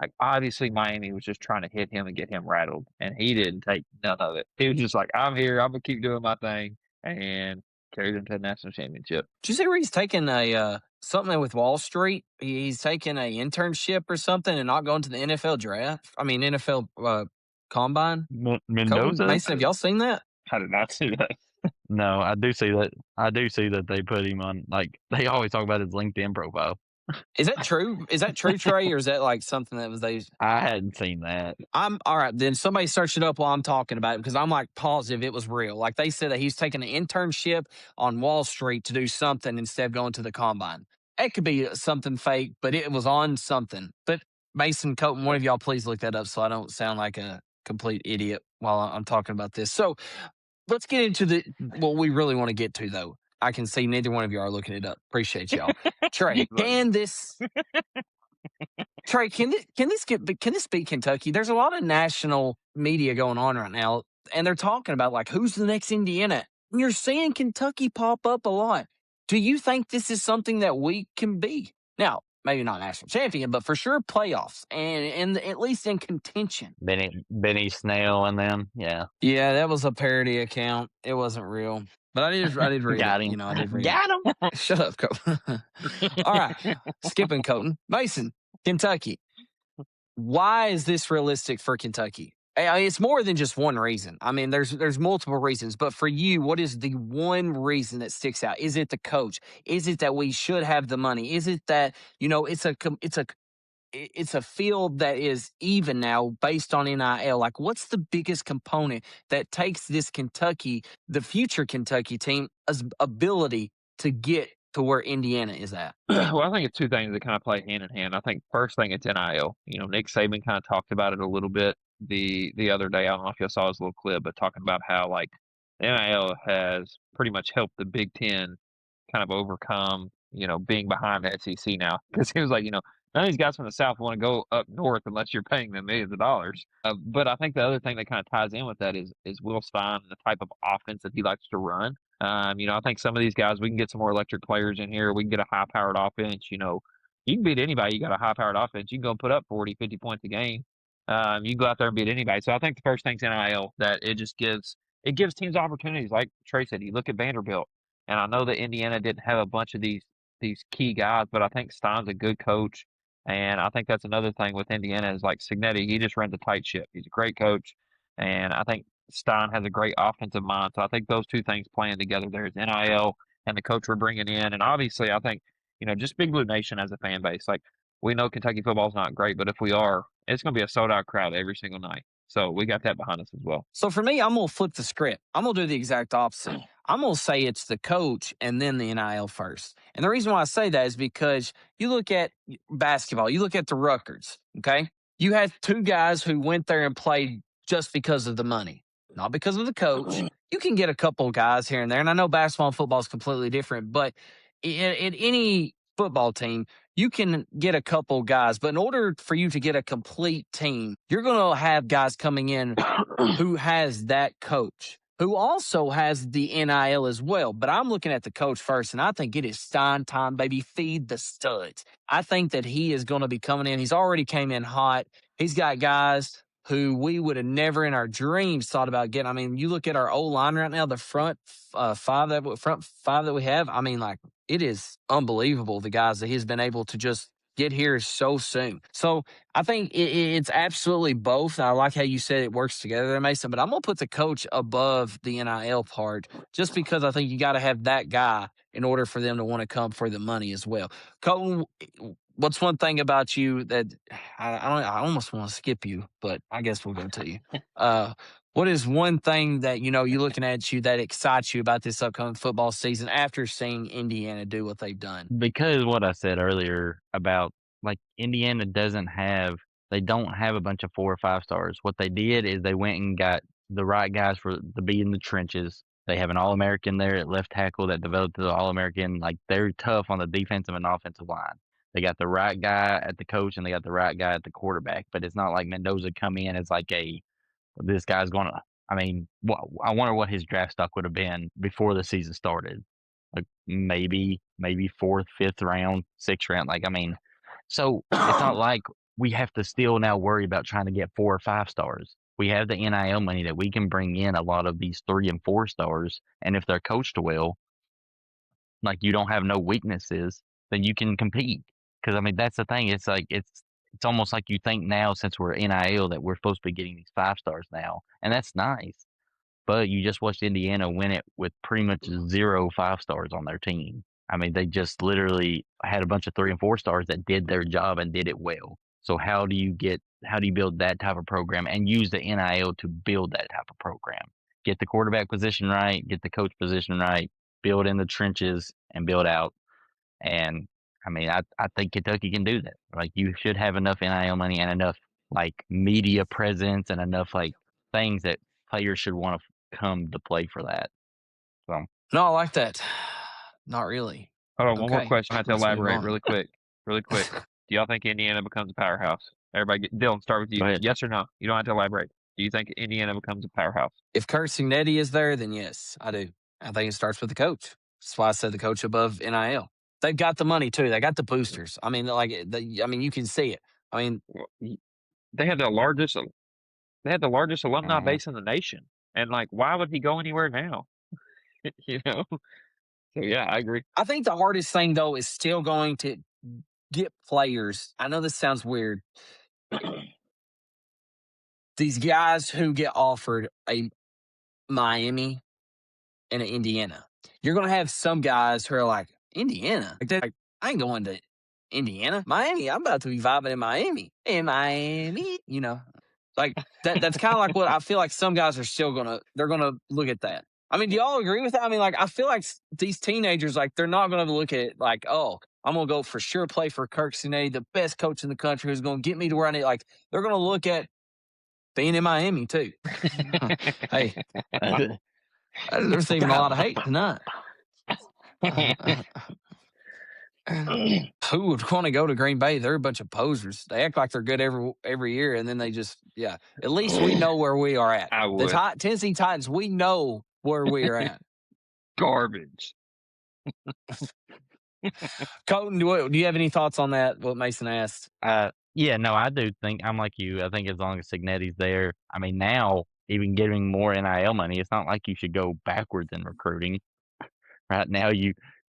like, obviously Miami was just trying to hit him and get him rattled, and he didn't take none of it. He was just like, I'm here, I'm gonna keep doing my thing, and carried him to the national championship. Did you see where he's taking a something with Wall Street? He's taking a internship or something and not going to the NFL draft. NFL combine. Mendoza? Mason, have y'all seen that? I did not see that. No, I do see that. I do see that they put him on. Like, they always talk about his LinkedIn profile. Is that true? Is that true, Trey, or is that like something that was they? I hadn't seen that. I'm all right. Then somebody search it up while I'm talking about it because I'm like positive it was real. Like they said that he's taking an internship on Wall Street to do something instead of going to the combine. It could be something fake, but it was on something. But Mason, Colton, one of y'all please look that up so I don't sound like a complete idiot while I'm talking about this. So let's get into what we really want to get to, though. I can see neither one of you are looking it up. Appreciate y'all. Trey, Trey, can this beat Kentucky? There's a lot of national media going on right now, and they're talking about like who's the next Indiana. And you're seeing Kentucky pop up a lot. Do you think this is something that we can be? Now, maybe not national champion, but for sure playoffs and at least in contention. Benny Snell and them, yeah. Yeah, that was a parody account. It wasn't real. But I did read Got it. him. I did read Got him. it. Shut up, Colton. All right. Skipping Colton. Mason, Kentucky. Why is this realistic for Kentucky? It's more than just one reason. There's multiple reasons. But for you, what is the one reason that sticks out? Is it the coach? Is it that we should have the money? Is it that, it's a field that is even now based on NIL. Like, what's the biggest component that takes this Kentucky, the future Kentucky team, ability to get to where Indiana is at? Well, I think it's two things that kind of play hand in hand. I think first thing it's NIL. Nick Saban kind of talked about it a little bit the other day. I don't know if y'all saw his little clip, but talking about how like NIL has pretty much helped the Big Ten kind of overcome, being behind the SEC now. Because he was like, None of these guys from the South want to go up north unless you're paying them millions of dollars. But I think the other thing that kind of ties in with that is Will Stein and the type of offense that he likes to run. I think some of these guys, we can get some more electric players in here. We can get a high-powered offense. You can beat anybody. You got a high-powered offense. You can go put up 40, 50 points a game. You can go out there and beat anybody. So I think the first thing's NIL, that it just gives teams opportunities. Like Trey said, you look at Vanderbilt, and I know that Indiana didn't have a bunch of these key guys, but I think Stein's a good coach. And I think that's another thing with Indiana is like Signetti, he just runs a tight ship. He's a great coach. And I think Stein has a great offensive mind. So I think those two things playing together there is NIL and the coach we're bringing in. And obviously, I think, just Big Blue Nation as a fan base. Like, we know Kentucky football's not great, but if we are, it's going to be a sold out crowd every single night. So we got that behind us as well. So for me, I'm going to flip the script. I'm going to do the exact opposite. I'm going to say it's the coach and then the NIL first. And the reason why I say that is because you look at basketball, you look at the Rutgers, okay? You had two guys who went there and played just because of the money, not because of the coach. You can get a couple of guys here and there. And I know basketball and football is completely different, but in any football team, you can get a couple guys, but in order for you to get a complete team, you're going to have guys coming in who has that coach, who also has the NIL as well. But I'm looking at the coach first, and I think it is Stein time, baby. Feed the studs. I think that he is going to be coming in. He's already came in hot. He's got guys who we would have never in our dreams thought about getting. I mean, you look at our O-line right now, the front five that we have. I mean, like, it is unbelievable, the guys that he's been able to just get here so soon. So I think it's absolutely both. I like how you said it works together there, Mason, but I'm going to put the coach above the NIL part just because I think you got to have that guy in order for them to want to come for the money as well. Colton, what's one thing about you that I almost want to skip you, but I guess we'll go to you. What is one thing that, you're looking at you that excites you about this upcoming football season after seeing Indiana do what they've done? Because what I said earlier about, like, Indiana they don't have a bunch of 4 or 5 stars. What they did is they went and got the right guys to be in the trenches. They have an All-American there at left tackle that developed to the All-American. Like, they're tough on the defensive and offensive line. They got the right guy at the coach and they got the right guy at the quarterback. But it's not like Mendoza come in as like this guy's going to. I mean, I wonder what his draft stock would have been before the season started. Like maybe 4th, 5th round, 6th round. Like, I mean, so it's not like we have to still now worry about trying to get 4 or 5 stars. We have the NIL money that we can bring in a lot of these 3 and 4 stars. And if they're coached well, like, you don't have no weaknesses, then you can compete. Because I mean, that's the thing. It's like it's almost like you think now, since we're NIL, that we're supposed to be getting these 5 stars now, and that's nice. But you just watched Indiana win it with pretty much 0 5 stars on their team. I mean, they just literally had a bunch of 3 and 4 stars that did their job and did it well. So how do you build that type of program and use the NIL to build that type of program? Get the quarterback position right, get the coach position right, build in the trenches and build out. And I mean, I think Kentucky can do that. Like, you should have enough NIL money and enough, like, media presence and enough, like, things that players should want to come to play for that. So No, I like that. Not really. Hold on, one more Okay, question. I have to let's move elaborate on. really quick. Do y'all think Indiana becomes a powerhouse? Everybody, Dylan, start with you. Go ahead. Yes or no? You don't have to elaborate. Do you think Indiana becomes a powerhouse? If Kurt Signetti is there, then yes, I do. I think it starts with the coach. That's why I said the coach above NIL. They've got the money too. They got the boosters. I mean, you can see it. I mean, They have the largest alumni Mhm. base in the nation, and like, why would he go anywhere now? you know. So yeah, I agree. I think the hardest thing though is still going to get players. I know this sounds weird. These guys who get offered a Miami and an Indiana. You're going to have some guys who are like, Indiana? Like, I ain't going to Indiana. Miami, I'm about to be vibing in Miami. In Miami, Like, that's kind of like what I feel like some guys are still they're going to look at that. I mean, do y'all agree with that? I mean, like, I feel like these teenagers, like, they're not going to look at it like, oh, I'm going to go for sure play for Kirk Cincinnati, the best coach in the country who's going to get me to where I need. Like, they're going to look at being in Miami, too. Hey, they're receiving a lot of hate tonight. Who would want to go to Green Bay? They're a bunch of posers. They act like they're good every year, and then they just At least we know where we are at. I The would. Tennessee Titans, we know where we are at. Garbage. Colton, do you have any thoughts on that? What Mason asked. Yeah, no, I do think I'm like you. I think as long as Signetti's there, I mean, now even getting more NIL money, it's not like you should go backwards in recruiting. Right now,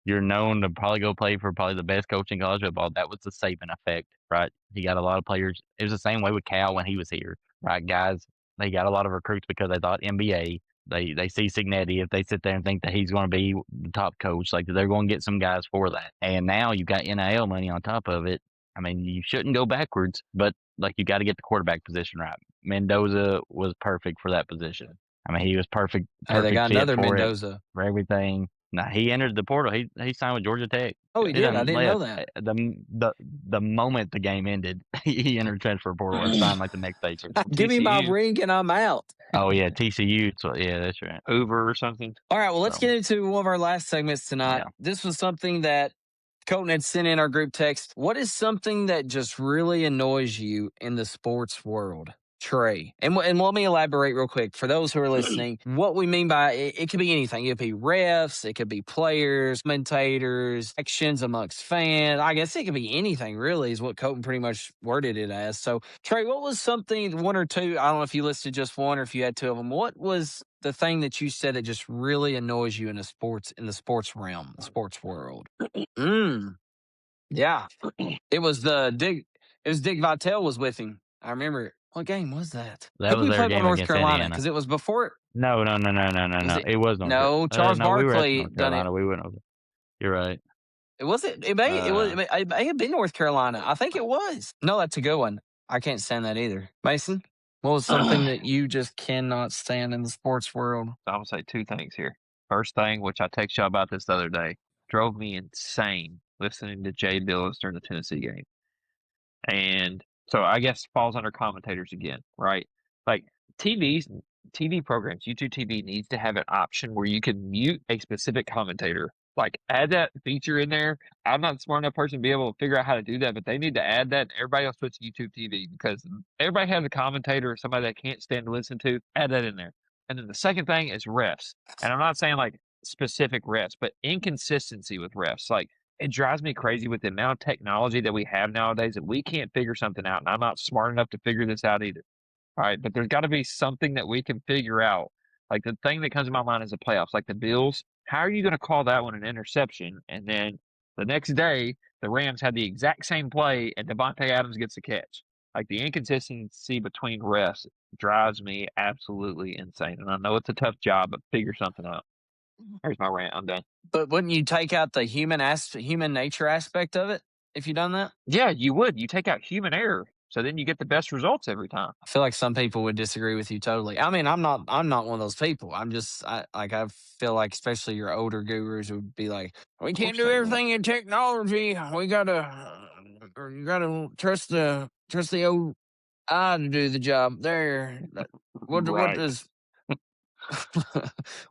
you're known to probably go play for probably the best coach in college football. That was the Saban effect, right? He got a lot of players. It was the same way with Cal when he was here, right? Guys, they got a lot of recruits because they thought NBA. They see Signetti, if they sit there and think that he's going to be the top coach, like they're going to get some guys for that. And now you've got NIL money on top of it. I mean, you shouldn't go backwards, but like you got to get the quarterback position right. Mendoza was perfect for that position. I mean, he was perfect. Hey, they got fit another for Mendoza. for everything. Nah, he entered the portal. He signed with Georgia Tech. Oh, he did. I didn't know that. The moment the game ended, he entered transfer portal and signed like the next day. Give me my TCU. ring and I'm out. Oh yeah, TCU. So yeah, that's right. Hoover or something. All right, well, let's So, get into one of our last segments tonight. Yeah. This was something that Colton had sent in our group text. What is something that just really annoys you in the sports world? Trey. And let me elaborate real quick. For those who are listening, what we mean by it could be anything. It could be refs, it could be players, commentators, actions amongst fans. I guess it could be anything, really, is what Colton pretty much worded it as. So, Trey, what was something, one or two? I don't know if you listed just one or if you had two of them. What was the thing that you said that just really annoys you in the sports realm, the sports world? Yeah. It was Dick Vitale was with him. I remember it. What game was that? That Who was we their played game with North against Carolina? Indiana. Because it was before. No. It was North No, Charles no, we were at Barkley North done it. Carolina. We went over. You're right. It may have been North Carolina. I think it was. No, that's a good one. I can't stand that either. Mason, what was something that you just cannot stand in the sports world? I'm gonna say two things here. First thing, which I texted y'all about this the other day, drove me insane listening to Jay Billis during the Tennessee game. And so I guess falls under commentators again, right? Like TV programs, YouTube TV needs to have an option where you can mute a specific commentator. Like add that feature in there. I'm not a smart enough person to be able to figure out how to do that, but they need to add that. Everybody else switch to YouTube TV because everybody has a commentator or somebody that can't stand to listen to. Add that in there. And then the second thing is refs. And I'm not saying like specific refs, but inconsistency with refs. Like it drives me crazy with the amount of technology that we have nowadays that we can't figure something out. And I'm not smart enough to figure this out either. All right. But there's got to be something that we can figure out. Like the thing that comes to my mind is the playoffs, like the Bills. How are you going to call that one an interception? And then the next day, the Rams had the exact same play and Devontae Adams gets the catch. Like the inconsistency between refs drives me absolutely insane. And I know it's a tough job, but figure something out. Here's my rant. I'm done. But wouldn't you take out the human nature aspect of it if you done that? Yeah, you would. You take out human error, so then you get the best results every time. I feel like some people would disagree with you totally. I mean, I'm not one of those people. I feel like especially your older gurus would be like, we can't do everything in technology. We you gotta trust the old eye to do the job. There, what does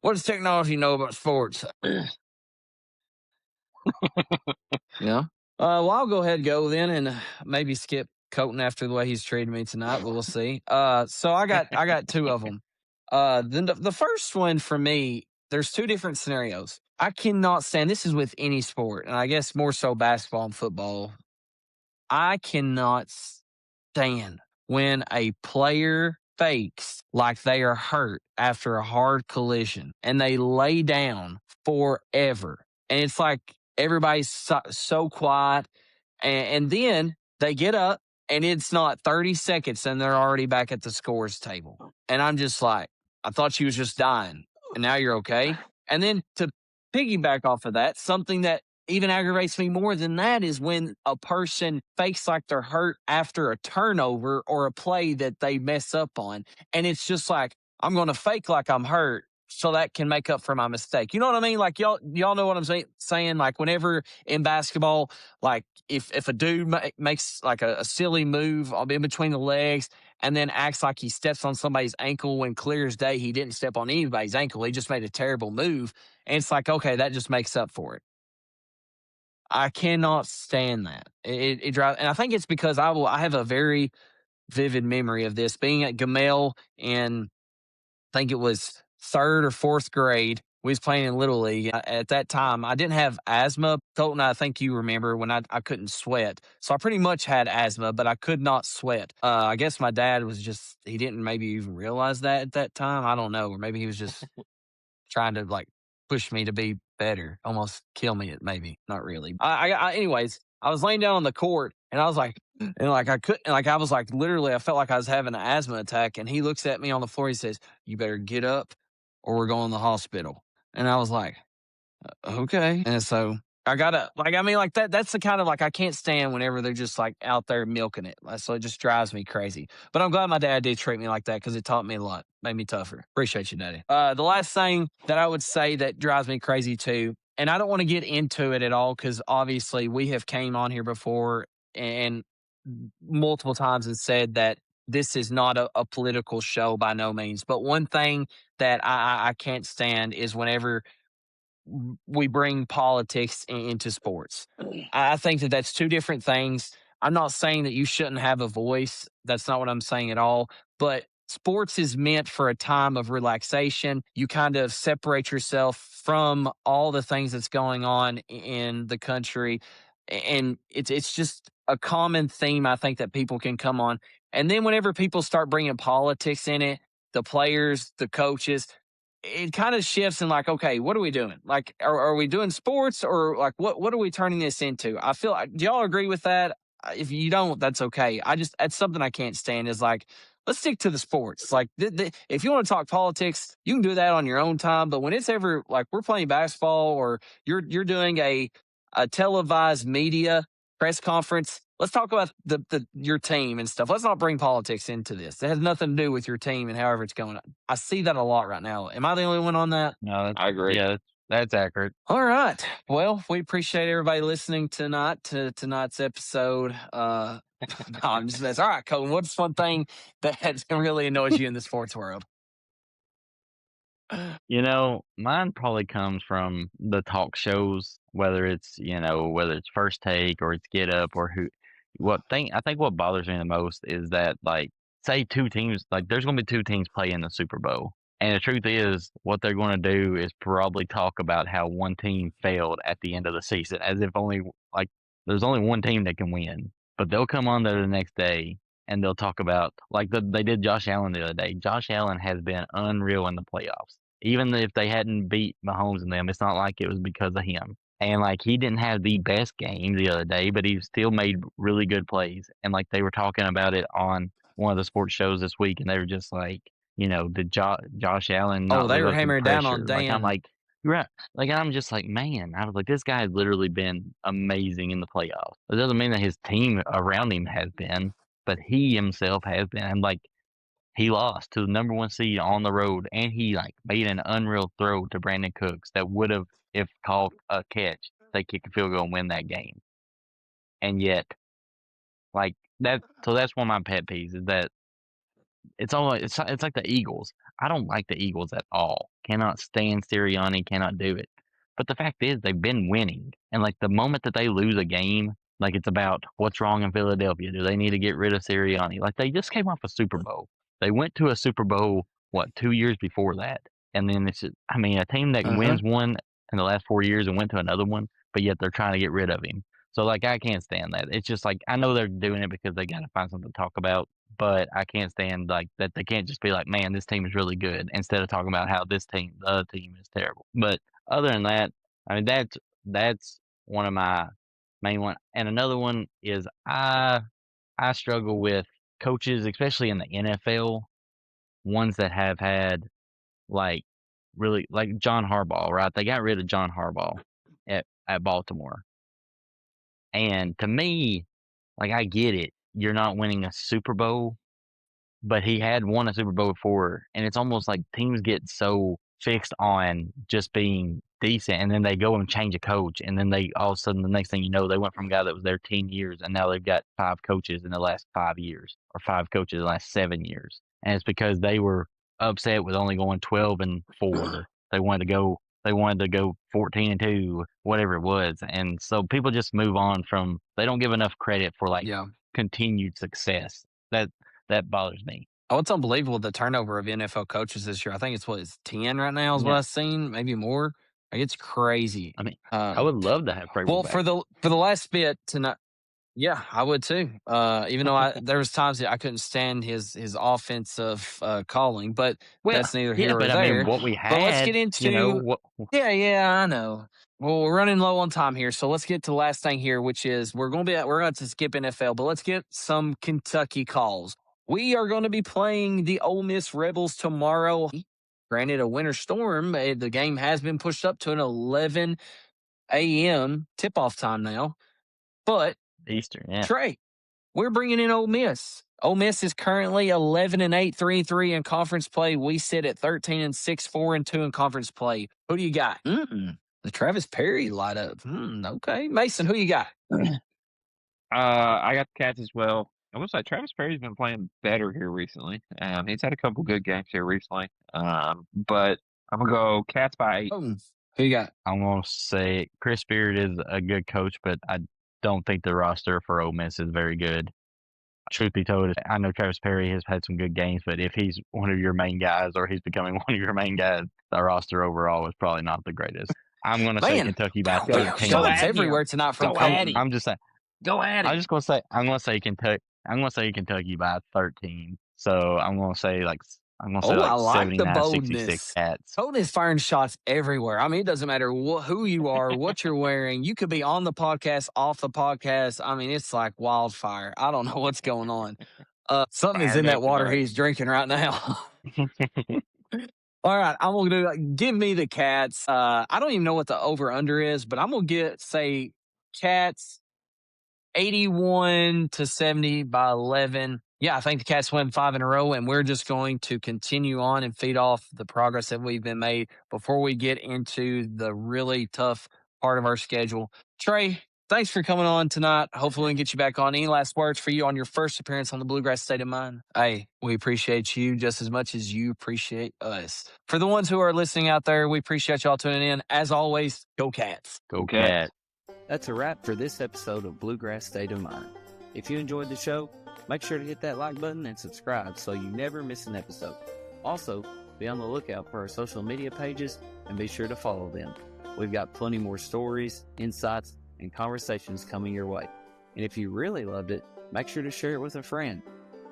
what does technology know about sports? Yeah. Well, I'll go ahead and go then, and maybe skip Colton after the way he's treated me tonight. But we'll see. So I got two of them. The first one for me, there's two different scenarios. I cannot stand. This is with any sport, and I guess more so basketball and football. I cannot stand when a player fakes like they are hurt after a hard collision and they lay down forever. And it's like everybody's so quiet. And then they get up and it's not 30 seconds and they're already back at the scores table. And I'm just like, I thought she was just dying and now you're okay. And then to piggyback off of that, something that even aggravates me more than that is when a person fakes like they're hurt after a turnover or a play that they mess up on. And it's just like, I'm going to fake like I'm hurt so that can make up for my mistake. You know what I mean? Like y'all know what I'm saying? Like whenever in basketball, like if a dude makes like a silly move in between the legs and then acts like he steps on somebody's ankle when clear as day he didn't step on anybody's ankle. He just made a terrible move. And it's like, okay, that just makes up for it. I cannot stand that. It drives, and I think it's because I have a very vivid memory of this being at Gamel in, I think it was third or fourth grade. We was playing in Little League. At that time, I didn't have asthma. Colton, I think you remember when I couldn't sweat. So I pretty much had asthma, but I could not sweat. I guess my dad was just, he didn't maybe even realize that at that time. I don't know. Or maybe he was just trying to like push me to be better, almost kill me. It maybe not really. Anyways, I was laying down on the court and I was like, and like I couldn't, like I was like literally, I felt like I was having an asthma attack. And he looks at me on the floor. He says, "You better get up, or we're going to the hospital." And I was like, okay. And so I gotta like, I mean, like that's the kind of like I can't stand whenever they're just like out there milking it. So it just drives me crazy. But I'm glad my dad did treat me like that because it taught me a lot, made me tougher. Appreciate you, Daddy. The last thing that I would say that drives me crazy too, and I don't want to get into it at all because obviously we have came on here before and multiple times and said that this is not a political show by no means. But one thing that I can't stand is whenever we bring politics into sports. I think that that's two different things. I'm not saying that you shouldn't have a voice. That's not what I'm saying at all. But sports is meant for a time of relaxation. You kind of separate yourself from all the things that's going on in the country. And it's just a common theme I think that people can come on. And then whenever people start bringing politics in it, the players, the coaches, it kind of shifts and like, okay, what are we doing? Like, are we doing sports or like what are we turning this into? I feel like, do y'all agree with that? If you don't, that's okay. That's something I can't stand is like, let's stick to the sports. Like, if you want to talk politics, you can do that on your own time. But when it's ever like we're playing basketball or you're doing a televised media press conference, let's talk about your team and stuff. Let's not bring politics into this. It has nothing to do with your team and however it's going. I see that a lot right now. Am I the only one on that? No, I agree. yeah, that's accurate. All right. Well, we appreciate everybody listening tonight to tonight's episode. No, I'm just messing. All right, Colin, what's one thing that really annoys you in the sports world? You know, mine probably comes from the talk shows, whether it's, whether it's First Take or it's Get Up or I think what bothers me the most is that, like, say two teams, like, there's going to be two teams playing the Super Bowl. And the truth is, what they're going to do is probably talk about how one team failed at the end of the season, as if like, there's only one team that can win. But they'll come on there the next day and they'll talk about, like, they did Josh Allen the other day. Josh Allen has been unreal in the playoffs. Even if they hadn't beat Mahomes and them, it's not like it was because of him. And like he didn't have the best game the other day, but he still made really good plays. And like they were talking about it on one of the sports shows this week, and they were just like, did Josh Allen Oh, not they live were up to the hammering down on pressure? Like I'm Dan. like, right. Like I'm just like, man, I was like, this guy has literally been amazing in the playoffs. It doesn't mean that his team around him has been, but he himself has been. And like he lost to the number one seed on the road, and he like made an unreal throw to Brandon Cooks that would have, if called a catch, they kick a field goal and win that game. And yet, like that, so that's one of my pet peeves is that it's like the Eagles. I don't like the Eagles at all. Cannot stand Sirianni. Cannot do it. But the fact is, they've been winning, and like the moment that they lose a game, like it's about what's wrong in Philadelphia. Do they need to get rid of Sirianni? Like they just came off a Super Bowl. They went to a Super Bowl 2 years before that, and then I mean, a team that Uh-huh. wins one in the last 4 years and went to another one, but yet they're trying to get rid of him. So like I can't stand that. It's just like I know they're doing it because they got to find something to talk about, but I can't stand like that. They can't just be like, man, this team is really good, instead of talking about how the other team is terrible. But other than that, I mean that's one of my main one. And another one is I struggle with coaches, especially in the NFL, ones that have had like really like John Harbaugh, right? They got rid of John Harbaugh at Baltimore. And to me, like I get it. You're not winning a Super Bowl, but he had won a Super Bowl before, and it's almost like teams get so fixed on just being decent, and then they go and change a coach, and then they all of a sudden the next thing you know, they went from a guy that was there 10 years, and now they've got 5 coaches in the last 5 years, or 5 coaches in the last 7 years, and it's because they were upset with only going 12-4. They wanted to go they wanted to go 14-2, whatever it was. And so people just move on from, they don't give enough credit for like Yeah. continued success. That bothers me. Oh, it's unbelievable the turnover of NFL coaches this year. I think it's 10 right now is what Yeah. I've seen, maybe more. Like, it's crazy. I mean, I would love to have Vrabel Well, back. for the last bit tonight, yeah, I would too. Even though there was times that I couldn't stand his offensive calling, but Well, that's neither yeah, here or but I there. mean, what we But let's had, get into what yeah, I know. Well, we're running low on time here, so let's get to the last thing here, which is we're going to skip NFL, but let's get some Kentucky calls. We are going to be playing the Ole Miss Rebels tomorrow. Granted, a winter storm. The game has been pushed up to an 11 a.m. tip-off time now. But Easter, yeah. Trey, we're bringing in Ole Miss. Ole Miss is currently 11-8, 3-3 in conference play. We sit at 13-6, 4-2 in conference play. Who do you got? The Travis Perry light up. Okay. Mason, who you got? I got the Cats as well. I will say Travis Perry's been playing better here recently. He's had a couple good games here recently. But I'm gonna go Cats by 8. Who you got? I'm gonna say Chris Beard is a good coach, but I don't think the roster for Ole Miss is very good. Truth be told, I know Travis Perry has had some good games, but if he's one of your main guys or he's becoming one of your main guys, the roster overall is probably not the greatest. I'm gonna say Kentucky by 13. Shots everywhere tonight from Cody. I'm just saying. Go at it. I'm just gonna say Kentucky. I'm gonna say Kentucky by 13. So I'm gonna say like I like the 79-66 boldness. Cats. Cody is firing shots everywhere. I mean, it doesn't matter who you are, what you're wearing. You could be on the podcast, off the podcast. I mean, it's like wildfire. I don't know what's going on. Something is in that water he's drinking right now. All right, I'm going to give me the Cats. I don't even know what the over-under is, but I'm going to say Cats 81-70 by 11. Yeah, I think the Cats win 5 in a row, and we're just going to continue on and feed off the progress that we've been made before we get into the really tough part of our schedule. Trey, thanks for coming on tonight. Hopefully we can get you back on. Any last words for you on your first appearance on the Bluegrass State of Mind? Hey, we appreciate you just as much as you appreciate us. For the ones who are listening out there, we appreciate y'all tuning in. As always, go Cats. Go Cats. That's a wrap for this episode of Bluegrass State of Mind. If you enjoyed the show, make sure to hit that like button and subscribe so you never miss an episode. Also, be on the lookout for our social media pages and be sure to follow them. We've got plenty more stories, insights, and conversations coming your way. And if you really loved it, make sure to share it with a friend.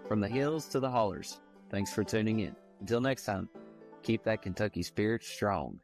From the hills to the hollers, thanks for tuning in. Until next time, keep that Kentucky spirit strong.